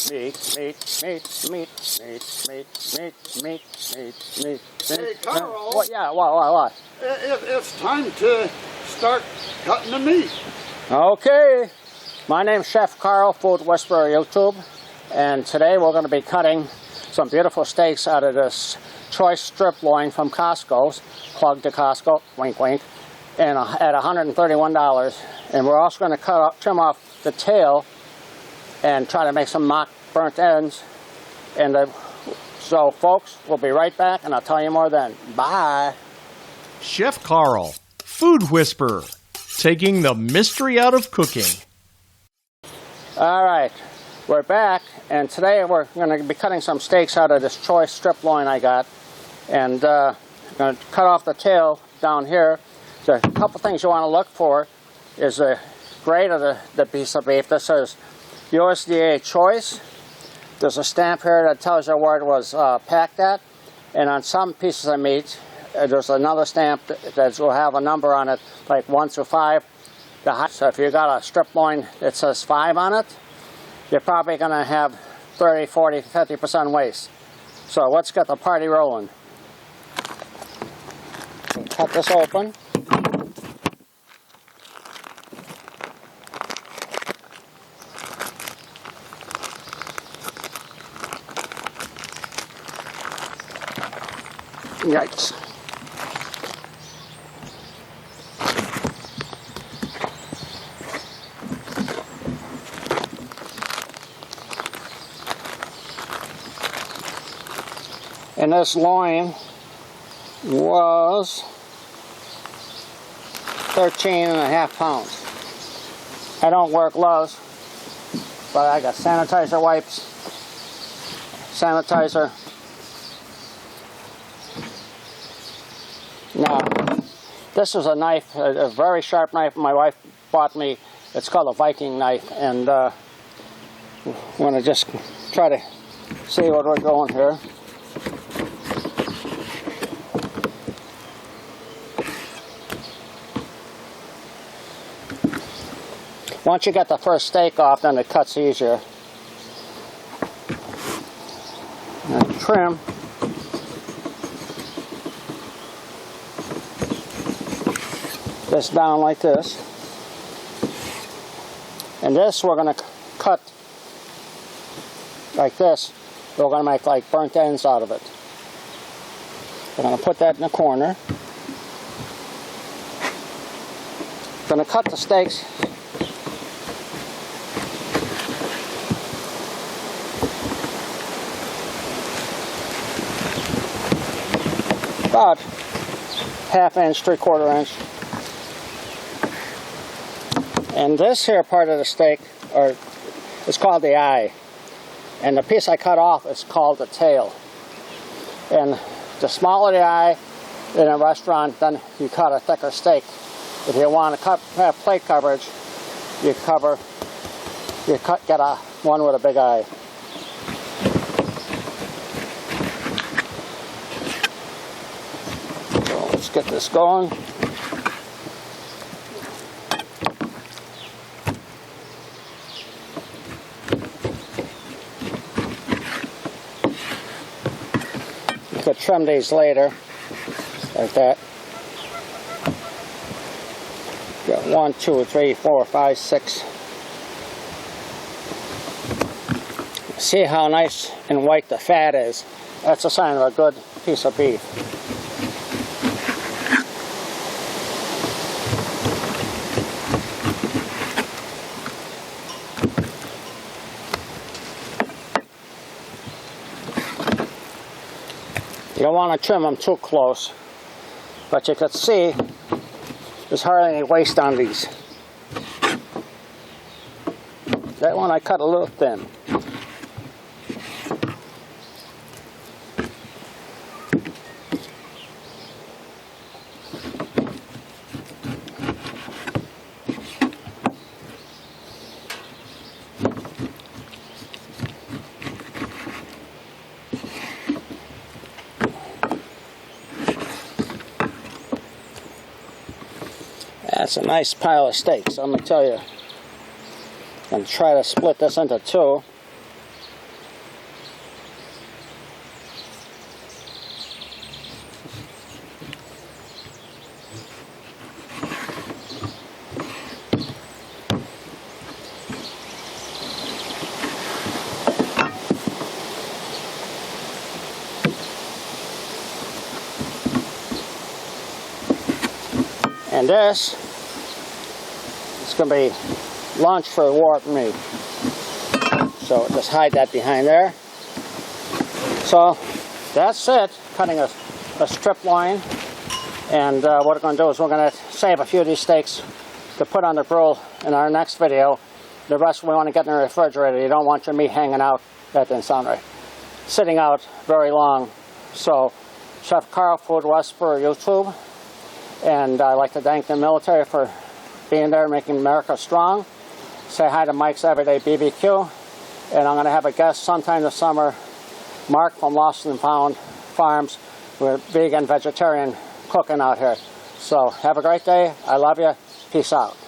Hey, Carl. What? Yeah, what? It's time to start cutting the meat. Okay. My name's Chef Carl, Food Whisperer YouTube, and today we're going to be cutting some beautiful steaks out of this choice strip loin from Cosco's. Plug to Costco, wink wink, and at $131. And we're also going to trim off the tail and try to make some mock burnt ends. So folks, we'll be right back, and I'll tell you more then. Bye. Chef Carl, Food Whisperer, taking the mystery out of cooking. All right, we're back, and today we're going to be cutting some steaks out of this choice strip loin I got. And I'm going to cut off the tail down here. So a couple things you want to look for is the grade of the piece of beef. This says USDA choice. There's a stamp here that tells you where it was packed at. And on some pieces of meat, there's another stamp that will have a number on it, like 1 through 5. So if you got a strip loin that says 5 on it, you're probably going to have 30, 40, 50% waste. So let's get the party rolling. Cut this open. Yikes. And this loin was 13.5 pounds. I don't wear gloves, but I got sanitizer wipes, sanitizer. Now, this is a knife, a very sharp knife my wife bought me. It's called a Viking knife, and I'm going to just try to see what we're going here. Once you get the first steak off, then it cuts easier. And trim. This down like this. And this we're going to cut like this. We're going to make like burnt ends out of it. We're going to put that in the corner. Going to cut the steaks about 1/2 inch, 3/4 inch. And this here part of the steak is called the eye. And the piece I cut off is called the tail. And the smaller the eye in a restaurant, then you cut a thicker steak. If you want to have plate coverage, get one with a big eye. So let's get this going. You could trim these later, like that. Got 1, 2, 3, 4, 5, 6. See how nice and white the fat is? That's a sign of a good piece of beef. You don't want to trim them too close, but you can see there's hardly any waste on these. That one I cut a little thin. That's a nice pile of steaks, I'm going to tell you. I'm going to try to split this into 2. And this is going to be lunch for Wart and me. So just hide that behind there. So that's it, cutting a strip loin. And what we're going to do is we're going to save a few of these steaks to put on the grill in our next video. The rest we want to get in the refrigerator. You don't want your meat hanging out, that didn't sound right, sitting out very long. So Chef Carl, Food Whisperer YouTube. And I'd like to thank the military for being there, making America strong. Say hi to Mike's Everyday BBQ. And I'm going to have a guest sometime this summer, Mark from Lost and Found Farms. We're vegan, vegetarian cooking out here. So have a great day. I love you. Peace out.